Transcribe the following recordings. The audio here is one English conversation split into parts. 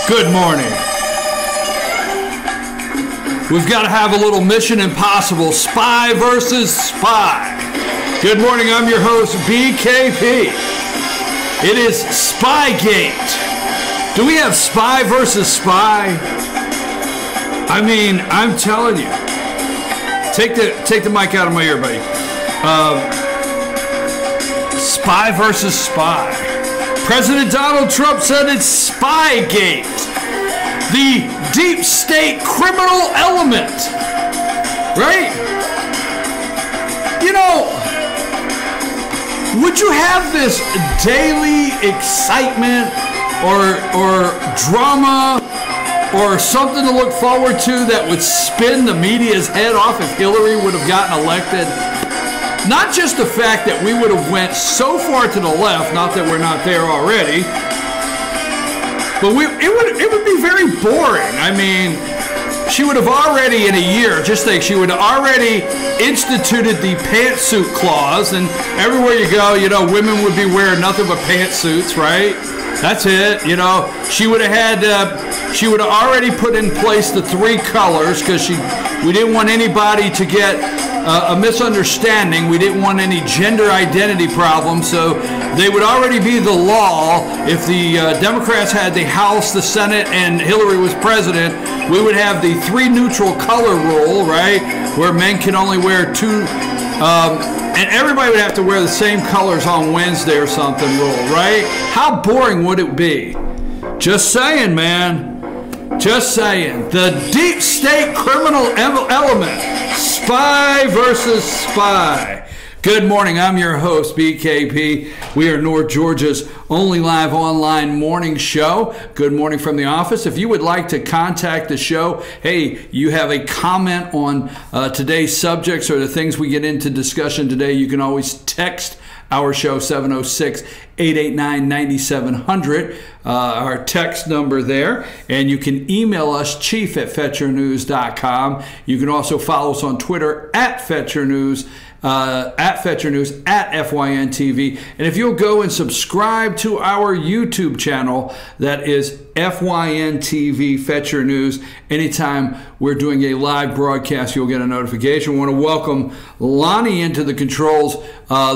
Good morning. We've got to have a little Mission Impossible, spy versus spy. Good morning, I'm your host, BKP. It is Spygate. Do we have spy versus spy? I mean, I'm telling you. Take the mic out of my ear, buddy. Spy versus spy. President Donald Trump said it's Spygate. The deep state criminal element. Right? You know, would you have this daily excitement or drama or something to look forward to that would spin the media's head off if Hillary would have gotten elected? Not just the fact that we would have went so far to the left, not that we're not there already, but it would be very boring. I mean, she would have already in a year, just think, she would have already instituted the pantsuit clause, and everywhere you go, you know, women would be wearing nothing but pantsuits, right? That's it. You know, she would have already put in place the three colors because we didn't want anybody to get a misunderstanding. We didn't want any gender identity problems, so they would already be the law. If the Democrats had the House, the Senate, and Hillary was president, we would have the three neutral color rule, right, where men can only wear two, and everybody would have to wear the same colors on Wednesday or something rule, right? How boring would it be? Just saying, man. Just saying. The deep state criminal element. Spy versus spy. Good morning. I'm your host, BKP. We are North Georgia's only live online morning show. Good morning from the office. If you would like to contact the show, hey, you have a comment on today's subjects or the things we get into discussion today, you can always text our show, 706-889-9700, our text number there. And you can email us, chief@fetchernews.com. You can also follow us on Twitter @FetcherNews, @FetcherNews, @FYNTV. And if you'll go and subscribe to our YouTube channel, that is FYNTV Fetcher News. Anytime we're doing a live broadcast, you'll get a notification. We want to welcome Lonnie into the controls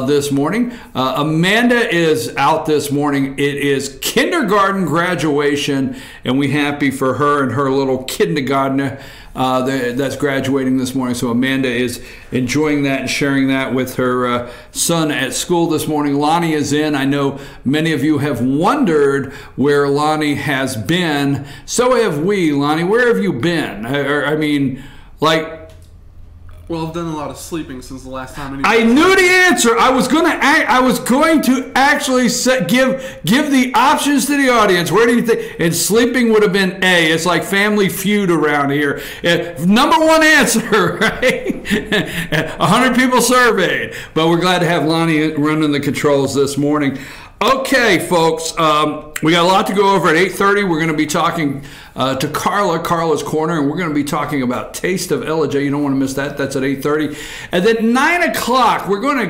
this morning. Amanda is out this morning. It is kindergarten graduation, and we're happy for her and her little kindergartner that's graduating this morning. So Amanda is enjoying that and sharing that with her son at school this morning. Lonnie is in. I know many of you have wondered where Lonnie has been. So have we. Lonnie, where have you been? I mean, like... Well, I've done a lot of sleeping since the last time. I knew the answer. I was going to actually give the options to the audience. Where do you think? And sleeping would have been A. It's like Family Feud around here. Number one answer, right? 100 people surveyed. But we're glad to have Lonnie running the controls this morning. Okay, folks, we got a lot to go over. At 8:30, we're going to be talking to Carla's Corner, and we're going to be talking about Taste of LJ. You don't want to miss that. That's at 8:30. And then 9 o'clock, we're going to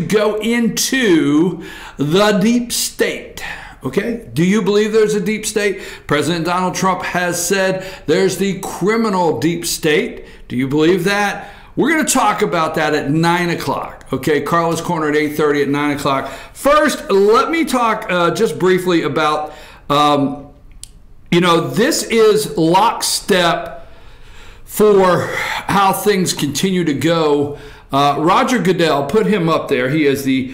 go into the deep state. Okay? Do you believe there's a deep state? President Donald Trump has said there's the criminal deep state. Do you believe that? We're going to talk about that at 9 o'clock. Okay, Carla's Corner at 8:30 at 9 o'clock. First, let me talk just briefly about, you know, this is lockstep for how things continue to go. Roger Goodell, put him up there. He is the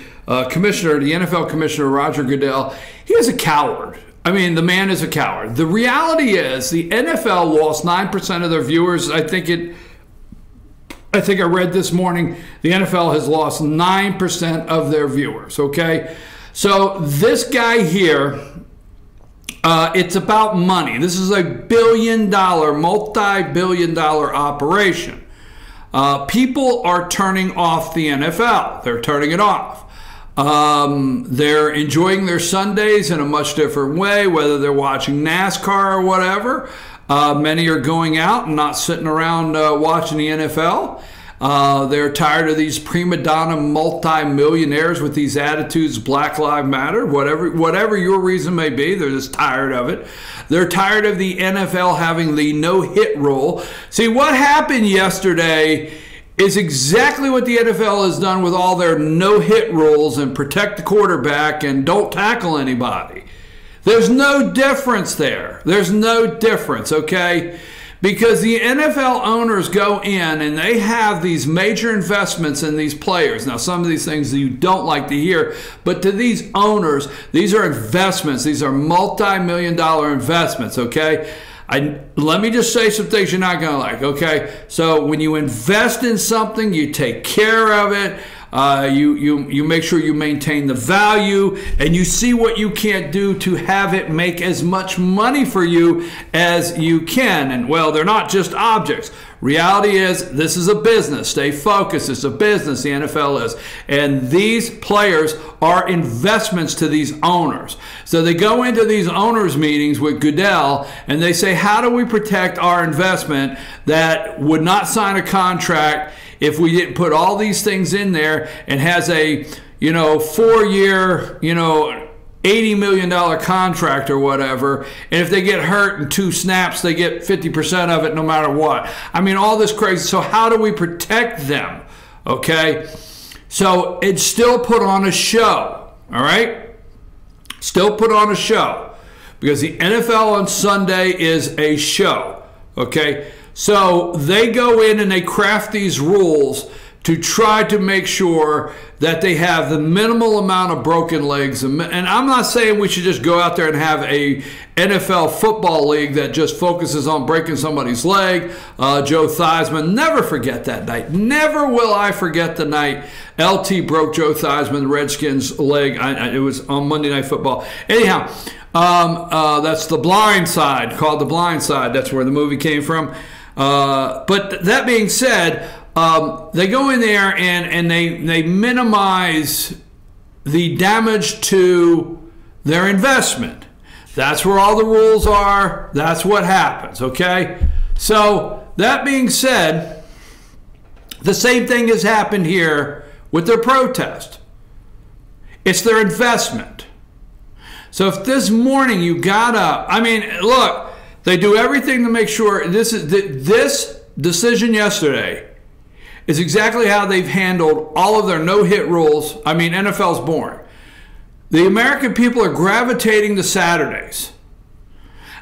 commissioner, the NFL commissioner, Roger Goodell. He is a coward. I mean, the man is a coward. The reality is the NFL lost 9% of their viewers. I think I read this morning, the NFL has lost 9% of their viewers, okay? So this guy here, it's about money. This is a billion-dollar, multi-billion-dollar operation. People are turning off the NFL. They're turning it off. They're enjoying their Sundays in a much different way, whether they're watching NASCAR or whatever. Many are going out and not sitting around watching the NFL. They're tired of these prima donna multi-millionaires with these attitudes, Black Lives Matter, whatever your reason may be. They're just tired of it. They're tired of the NFL having the no-hit rule. See, what happened yesterday is exactly what the NFL has done with all their no-hit rules and protect the quarterback and don't tackle anybody. There's no difference there. There's no difference, okay? Because the NFL owners go in and they have these major investments in these players. Now, some of these things you don't like to hear, but to these owners, these are investments. These are multi-million-dollar investments, okay? Let me just say some things you're not going to like, okay? So when you invest in something, you take care of it. You make sure you maintain the value, and you see what you can't do to have it make as much money for you as you can. And, well, they're not just objects. Reality is this is a business. Stay focused. It's a business, the NFL is. And these players are investments to these owners. So they go into these owners' meetings with Goodell, and they say, how do we protect our investment that would not sign a contract if we didn't put all these things in there and has a, 4-year, $80 million contract or whatever, and if they get hurt in 2 snaps, they get 50% of it no matter what. I mean, all this crazy. So how do we protect them? Okay? So it's still put on a show, all right? Still put on a show because the NFL on Sunday is a show, okay? So they go in and they craft these rules to try to make sure that they have the minimal amount of broken legs. And I'm not saying we should just go out there and have a NFL football league that just focuses on breaking somebody's leg. Joe Theismann, never forget that night. Never will I forget the night LT broke Joe Theismann, the Redskins' leg. It was on Monday Night Football. Anyhow, that's The Blind Side, called The Blind Side. That's where the movie came from. But that being said, they go in there and they minimize the damage to their investment. That's where all the rules are. That's what happens, okay? So that being said, the same thing has happened here with their protest. It's their investment. So if this morning you got up, look, they do everything to make sure this decision yesterday is exactly how they've handled all of their no-hit rules. NFL's boring. The American people are gravitating to Saturdays.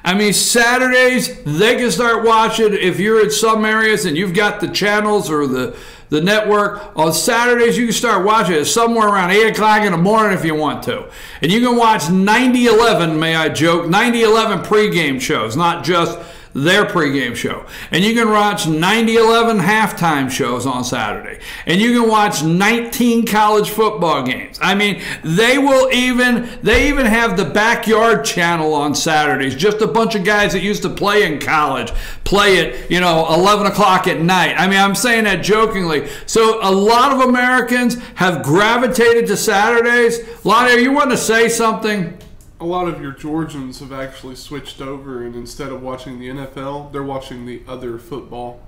Saturdays, they can start watching. If you're in some areas and you've got the channels or the network, on Saturdays you can start watching it somewhere around 8 o'clock in the morning if you want to. And you can watch 90-11, may I joke, 90-11 pregame shows, not just their pregame show. And you can watch 90-11 halftime shows on Saturday. And you can watch 19 college football games. They even have the backyard channel on Saturdays. Just a bunch of guys that used to play in college play it, 11 o'clock at night. I'm saying that jokingly. So a lot of Americans have gravitated to Saturdays. Lonnie, you want to say something? A lot of your Georgians have actually switched over, and instead of watching the NFL, they're watching the other football.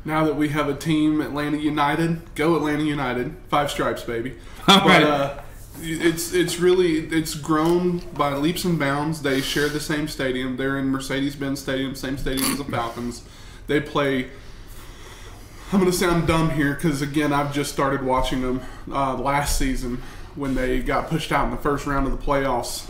Now that we have a team, Atlanta United, go Atlanta United, 5 stripes, baby. But it's grown by leaps and bounds. They share the same stadium. They're in Mercedes-Benz Stadium, same stadium as the Falcons. They play. I'm going to sound dumb here because, again, I've just started watching them last season when they got pushed out in the first round of the playoffs,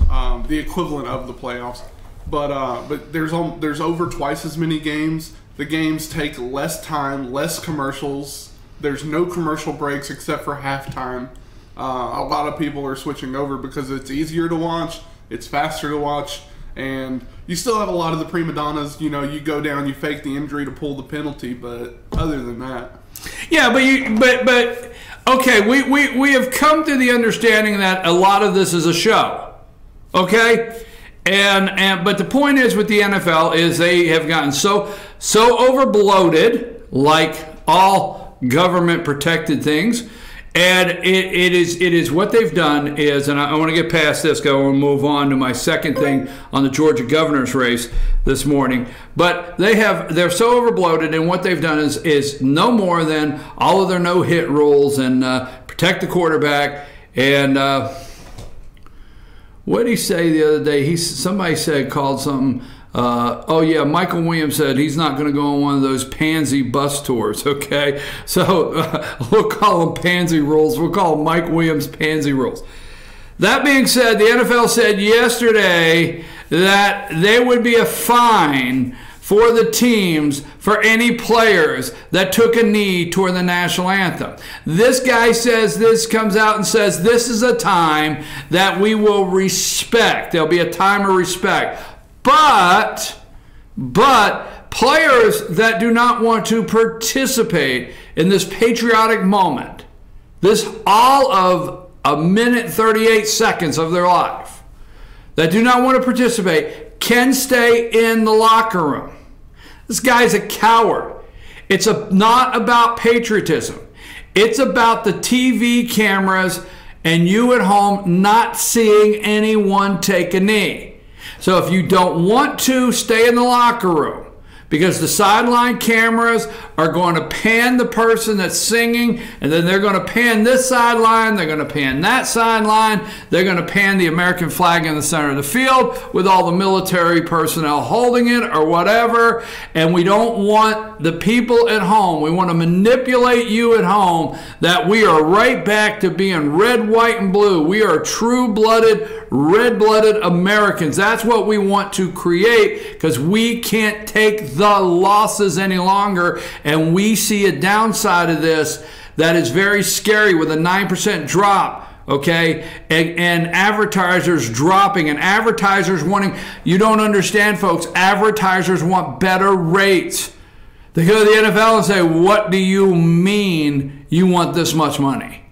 the equivalent of the playoffs. But there's over twice as many games. The games take less time, less commercials. There's no commercial breaks except for halftime. A lot of people are switching over because it's easier to watch, it's faster to watch, and you still have a lot of the prima donnas. You go down, you fake the injury to pull the penalty, but other than that. Yeah, but okay, we have come to the understanding that a lot of this is a show, okay? But the point is with the NFL is they have gotten so over bloated, like all government protected things, And it is what they've done is, and I want to get past this, I want to move on to my second thing on the Georgia governor's race this morning. But they're so overbloated, and what they've done is no more than all of their no-hit rules and protect the quarterback. And what did he say the other day? Somebody called something. Oh yeah, Michael Williams said he's not going to go on one of those pansy bus tours, okay? So we'll call them pansy rules. We'll call Mike Williams pansy rules. That being said, the NFL said yesterday that there would be a fine for the teams for any players that took a knee toward the national anthem. This guy comes out and says this is a time that we will respect. There'll be a time of respect. But players that do not want to participate in this patriotic moment, this all of a minute 38 seconds of their life, that do not want to participate, can stay in the locker room. This guy's a coward. It's not about patriotism. It's about the TV cameras and you at home not seeing anyone take a knee. So if you don't want to, stay in the locker room, because the sideline cameras are going to pan the person that's singing, and then they're going to pan this sideline, they're going to pan that sideline, they're going to pan the American flag in the center of the field with all the military personnel holding it or whatever. And we don't want the people at home, we want to manipulate you at home that we are right back to being red, white, and blue. We are true-blooded, red-blooded Americans. That's what we want to create, because we can't take the losses any longer, and we see a downside of this that is very scary with a 9% drop, okay, and advertisers dropping, and advertisers wanting, you don't understand, folks, advertisers want better rates. They go to the NFL and say, what do you mean you want this much money?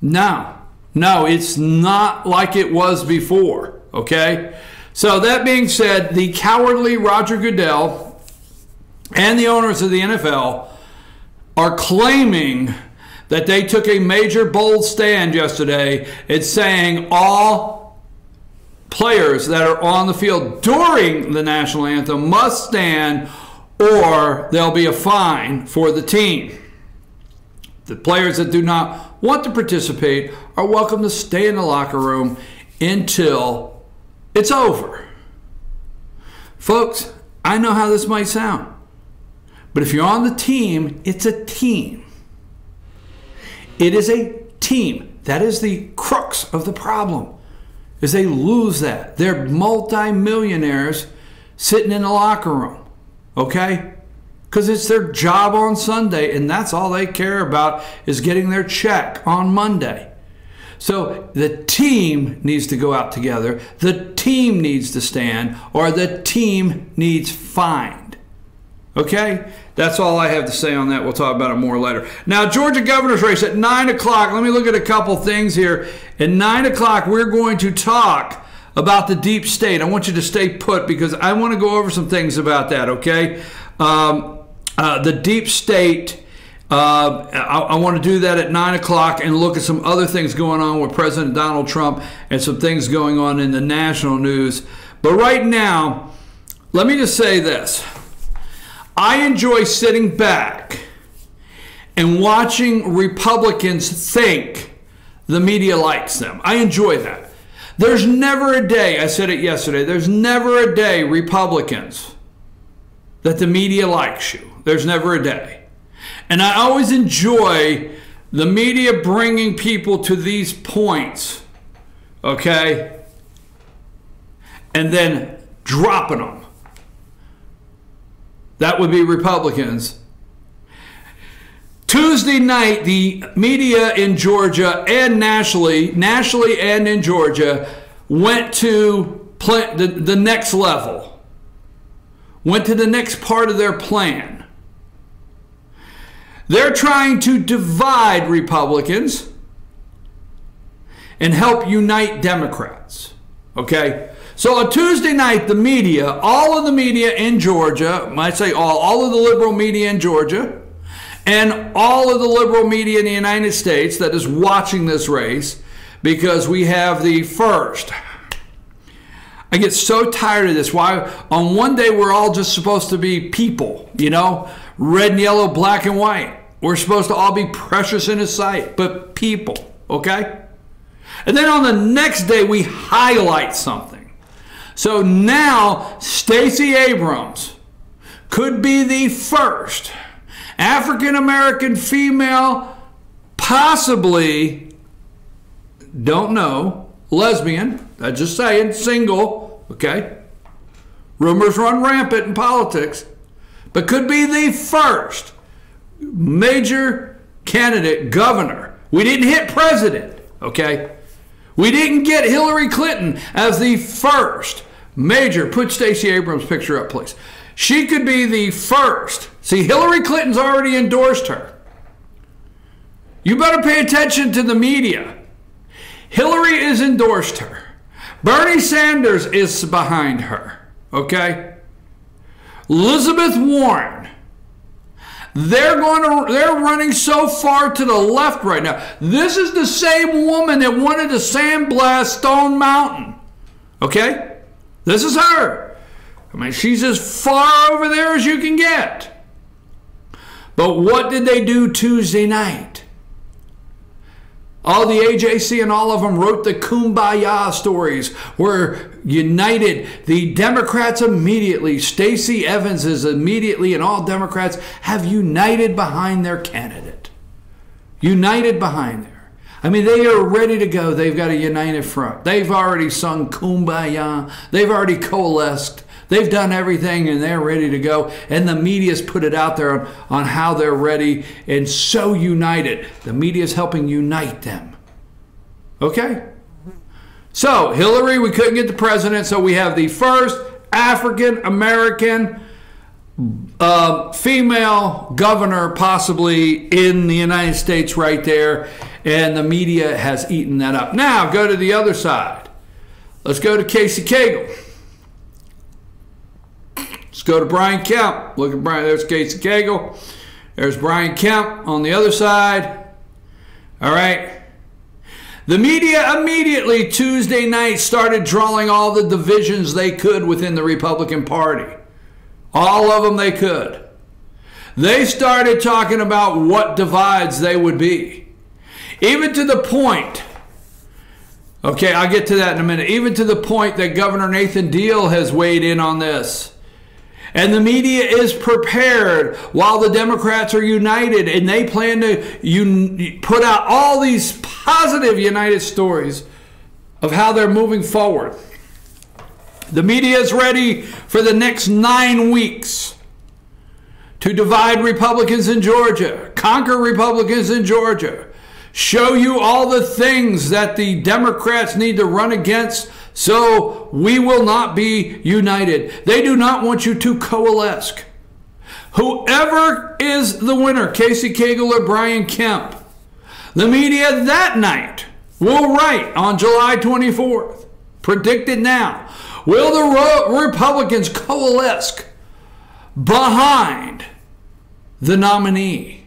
No, it's not like it was before, okay? So that being said, the cowardly Roger Goodell and the owners of the NFL are claiming that they took a major bold stand yesterday in saying all players that are on the field during the national anthem must stand, or there'll be a fine for the team. The players that do not want to participate are welcome to stay in the locker room until it's over. Folks, I know how this might sound, but if you're on the team, it's a team. It is a team. That is the crux of the problem, is they lose that. They're multi-millionaires sitting in the locker room, okay? Because it's their job on Sunday, and that's all they care about is getting their check on Monday. So the team needs to go out together. The team needs to stand, or the team needs fined. Okay? That's all I have to say on that. We'll talk about it more later. Now, Georgia governor's race at 9 o'clock. Let me look at a couple things here. At 9 o'clock, we're going to talk about the deep state. I want you to stay put because I want to go over some things about that, okay? The deep state, I want to do that at 9 o'clock and look at some other things going on with President Donald Trump and some things going on in the national news. But right now, let me just say this. I enjoy sitting back and watching Republicans think the media likes them. I enjoy that. There's never a day, I said it yesterday, there's never a day, Republicans, that the media likes you. There's never a day. And I always enjoy the media bringing people to these points, okay, and then dropping them. That would be Republicans. Tuesday night, the media in Georgia and nationally and in Georgia, went to the next level, went to the next part of their plan. They're trying to divide Republicans and help unite Democrats, okay? So on Tuesday night, the media, all of the media in Georgia, I say all of the liberal media in Georgia, and all of the liberal media in the United States that is watching this race, because we have the first. I get so tired of this. Why? On one day, we're all just supposed to be people, you know, red and yellow, black and white. We're supposed to all be precious in His sight, but people, okay? And then on the next day, we highlight something. So now, Stacey Abrams could be the first African-American female, possibly, don't know, lesbian, I'm just saying, single, okay? Rumors run rampant in politics, but could be the first major candidate, governor. We didn't hit president, okay? We didn't get Hillary Clinton as the first major. Put Stacey Abrams' picture up, please. She could be the first. See, Hillary Clinton's already endorsed her. You better pay attention to the media. Hillary has endorsed her. Bernie Sanders is behind her, okay? Elizabeth Warren. They're running so far to the left right now. This is the same woman that wanted to sandblast Stone Mountain, okay? This is her. I mean, she's as far over there as you can get. But what did they do Tuesday night? All the AJC and all of them wrote the kumbaya stories. Were united. The Democrats immediately, Stacey Evans is immediately, and all Democrats have united behind their candidate. United behind there. I mean, they are ready to go. They've got a united front. They've already sung kumbaya. They've already coalesced. They've done everything, and they're ready to go. And the media's put it out there on how they're ready and so united. The media's helping unite them. Okay? So, Hillary, we couldn't get the president, so we have the first African-American female governor possibly in the United States right there, and the media has eaten that up. Now, go to the other side. Let's go to Casey Cagle. Let's go to Brian Kemp. Look at Brian. There's Casey Cagle. There's Brian Kemp on the other side. All right. The media immediately Tuesday night started drawing all the divisions they could within the Republican Party. All of them they could. They started talking about what divides they would be. Even to the point, okay, I'll get to that in a minute, even to the point that Governor Nathan Deal has weighed in on this. And the media is prepared while the Democrats are united, and they plan to put out all these positive united stories of how they're moving forward. The media is ready for the next 9 weeks to divide Republicans in Georgia, conquer Republicans in Georgia, show you all the things that the Democrats need to run against so we will not be united. They do not want you to coalesce. Whoever is the winner, Casey Cagle or Brian Kemp, the media that night will write on July 24th, predict it now, will the Republicans coalesce behind the nominee?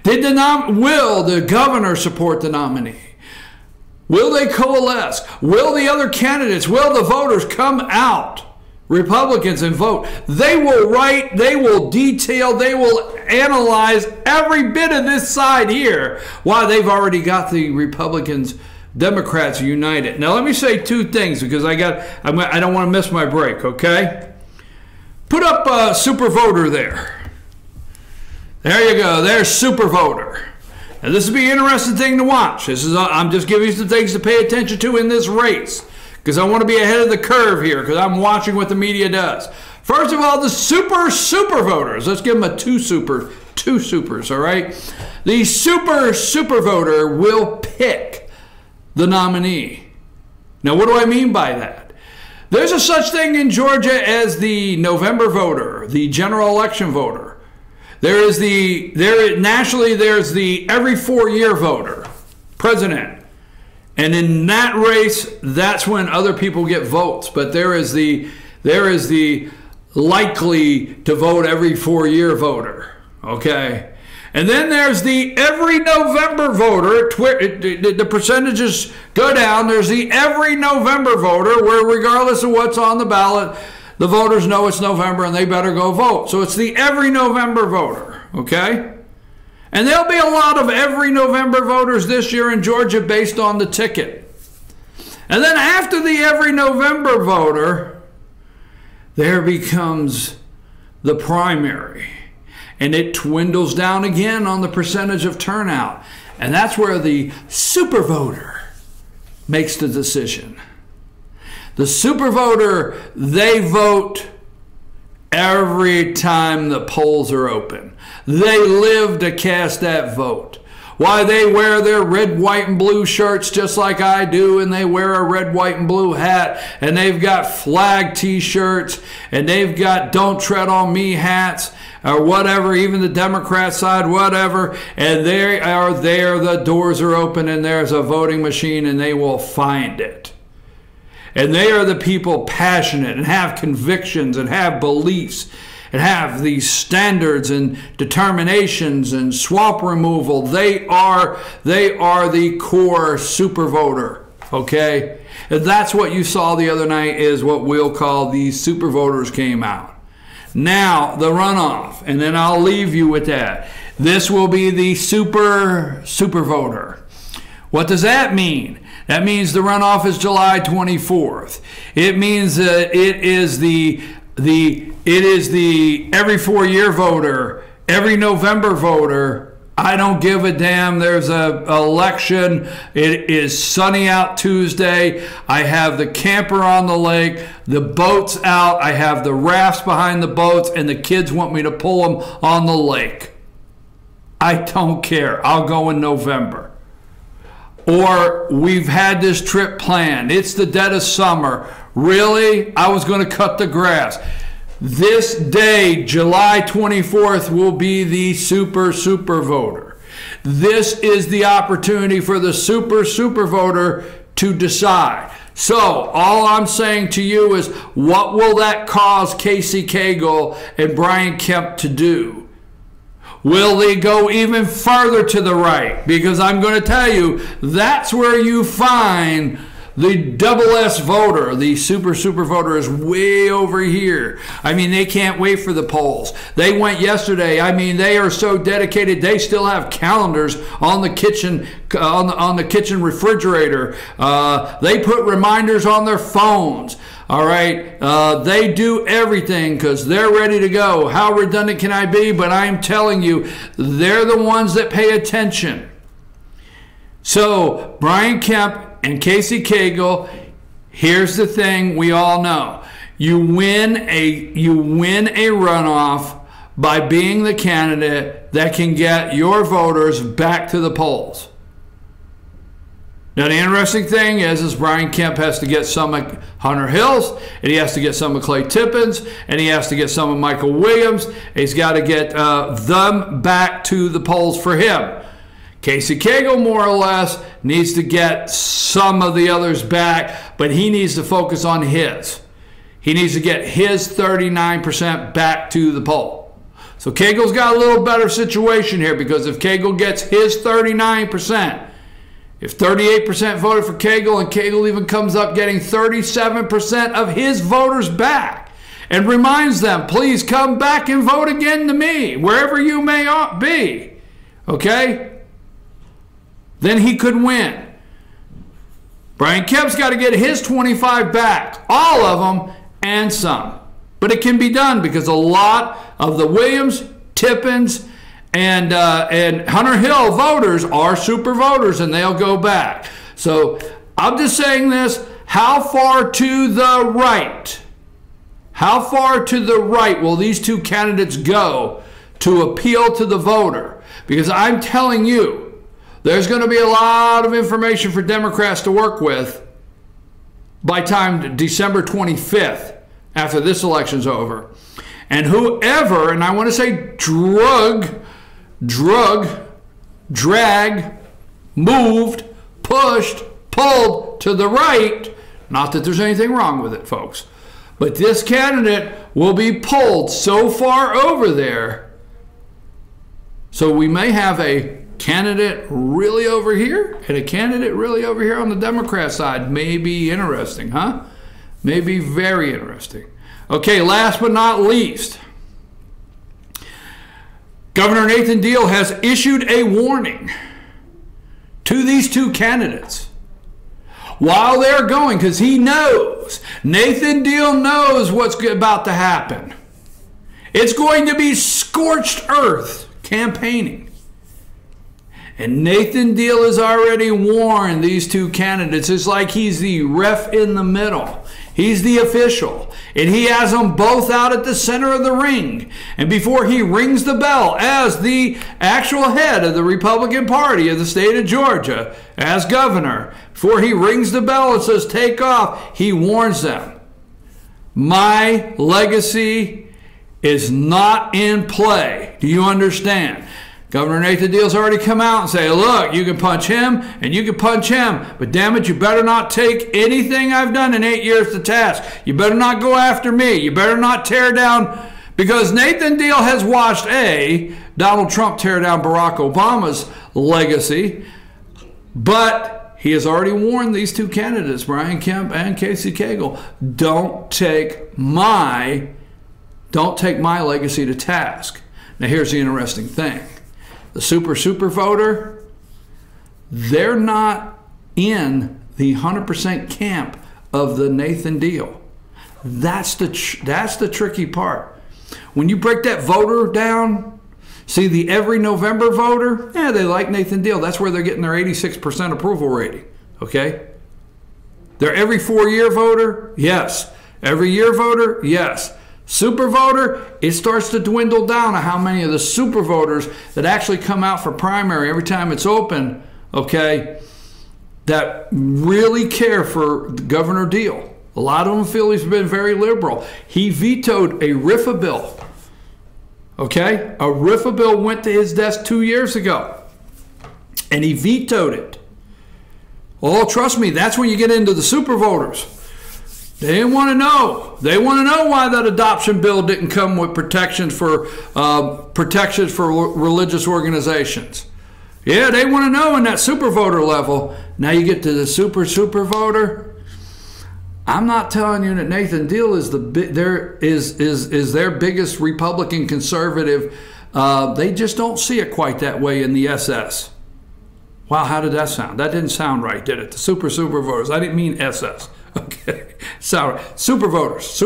Will the governor support the nominee? Will they coalesce? Will the other candidates, will the voters come out, Republicans, and vote? They will write, they will detail, they will analyze every bit of this side here while they've already got the Republicans, Democrats united. Now let me say two things because I don't want to miss my break, okay? Put up a super voter there. There you go. There's super voter. Now, this will be an interesting thing to watch. I'm just giving you some things to pay attention to in this race because I want to be ahead of the curve here because I'm watching what the media does. First of all, the super voters. Let's give them a two supers, all right? The super voter will pick the nominee. Now, what do I mean by that? There's a such thing in Georgia as the November voter, the general election voter. Nationally, there's the every 4-year voter, president. And in that race, that's when other people get votes. But there is the likely to vote every 4-year voter. Okay. And then there's the every November voter. The percentages go down. There's the every November voter, where regardless of what's on the ballot, the voters know it's November and they better go vote. So it's the every November voter, okay? And there'll be a lot of every November voters this year in Georgia based on the ticket. And then after the every November voter, there becomes the primary. And it dwindles down again on the percentage of turnout. And that's where the super voter makes the decision. The super voter, they vote every time the polls are open. They live to cast that vote. Why, they wear their red, white, and blue shirts just like I do, and they wear a red, white, and blue hat, and they've got flag t-shirts, and they've got don't tread on me hats, or whatever, even the Democrat side, whatever, and they are there, the doors are open, and there's a voting machine, and they will find it. And they are the people passionate and have convictions and have beliefs and have these standards and determinations and swamp removal. They are the core super voter, okay? And that's what you saw the other night, is what we'll call these super voters came out. Now, the runoff, and then I'll leave you with that. This will be the super voter. What does that mean? That means the runoff is July 24th. It means that it is the every 4-year voter, every November voter. I don't give a damn. There's an election. It is sunny out Tuesday. I have the camper on the lake, the boats out. I have the rafts behind the boats, and the kids want me to pull them on the lake. I don't care. I'll go in November. Or we've had this trip planned. It's the dead of summer. Really? I was going to cut the grass. This day, July 24th, will be the super voter. This is the opportunity for the super voter to decide. So all I'm saying to you is, what will that cause Casey Cagle and Brian Kemp to do? Will they go even further to the right? Because I'm going to tell you, that's where you find the double S voter. The super voter is way over here. I mean, they can't wait for the polls. They went yesterday. I mean, they are so dedicated. They still have calendars on the kitchen on the kitchen refrigerator. They put reminders on their phones. All right, they do everything because they're ready to go. How redundant can I be? But I'm telling you, they're the ones that pay attention. So Brian Kemp and Casey Cagle, here's the thing we all know. You win a runoff by being the candidate that can get your voters back to the polls. Now, the interesting thing is Brian Kemp has to get some of Hunter Hills, and he has to get some of Clay Tippins, and he has to get some of Michael Williams. He's got to get them back to the polls for him. Casey Cagle, more or less, needs to get some of the others back, but he needs to focus on his. He needs to get his 39% back to the poll. So Cagle's got a little better situation here, because if Cagle gets his 39%, if 38% voted for Cagle, and Cagle even comes up getting 37% of his voters back, and reminds them, please come back and vote again to me, wherever you may be, okay? Then he could win. Brian Kemp's got to get his 25 back, all of them and some. But it can be done because a lot of the Williams, Tippins, and Hunter Hill voters are super voters, and they'll go back. So I'm just saying this, how far to the right? How far to the right will these two candidates go to appeal to the voter? Because I'm telling you, there's going to be a lot of information for Democrats to work with by time December 25th, after this election's over. And whoever, and I want to say drag, moved, pushed, pulled to the right, not that there's anything wrong with it, folks, but this candidate will be pulled so far over there So we may have a candidate really over here and a candidate really over here on the Democrat side. May be interesting, huh? May be very interesting. Okay, last but not least, Governor Nathan Deal has issued a warning to these two candidates while they're going, because he knows, Nathan Deal knows what's about to happen. It's going to be scorched earth campaigning. And Nathan Deal has already warned these two candidates. It's like he's the ref in the middle. He's the official. And he has them both out at the center of the ring. And before he rings the bell as the actual head of the Republican Party of the state of Georgia, as governor, before he rings the bell and says take off, he warns them. My legacy is not in play. Do you understand? Governor Nathan Deal's already come out and say, look, you can punch him and you can punch him, but damn it, you better not take anything I've done in 8 years to task. You better not go after me. You better not tear down, because Nathan Deal has watched Donald Trump tear down Barack Obama's legacy, but he has already warned these two candidates, Brian Kemp and Casey Cagle, don't take my legacy to task. Now here's the interesting thing. The super voter, they're not in the 100% camp of the Nathan Deal. That's the tricky part. When you break that voter down, see the every November voter, yeah, they like Nathan Deal. That's where they're getting their 86% approval rating, okay? Their every 4-year voter, yes. Every year voter, yes. Super voter, it starts to dwindle down to how many of the super voters that actually come out for primary every time it's open, okay, that really care for Governor Deal. A lot of them feel he's been very liberal. He vetoed a RIFA bill, okay? A RIFA bill went to his desk 2 years ago, and he vetoed it. Oh, trust me, that's when you get into the super voters. They didn't want to know. They want to know why that adoption bill didn't come with protections for religious organizations. Yeah, they want to know in that super voter level. Now you get to the super voter. I'm not telling you that Nathan Deal is their biggest Republican conservative. They just don't see it quite that way in the SS. Wow, how did that sound? That didn't sound right, did it? The super voters. I didn't mean SS. Okay, sorry. Super voters,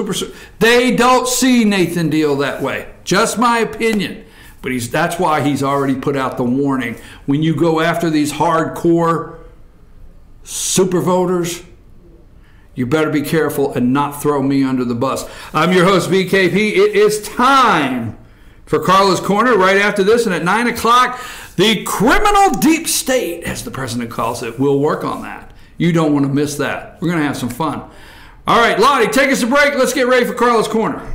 they don't see Nathan Deal that way. Just my opinion. But that's why he's already put out the warning. When you go after these hardcore super voters, you better be careful and not throw me under the bus. I'm your host, BKP. It is time for Carla's Corner right after this, and at 9 o'clock, the criminal deep state, as the president calls it, will work on that. You don't want to miss that. We're going to have some fun. All right, Lottie, take us a break. Let's get ready for Carla's Corner.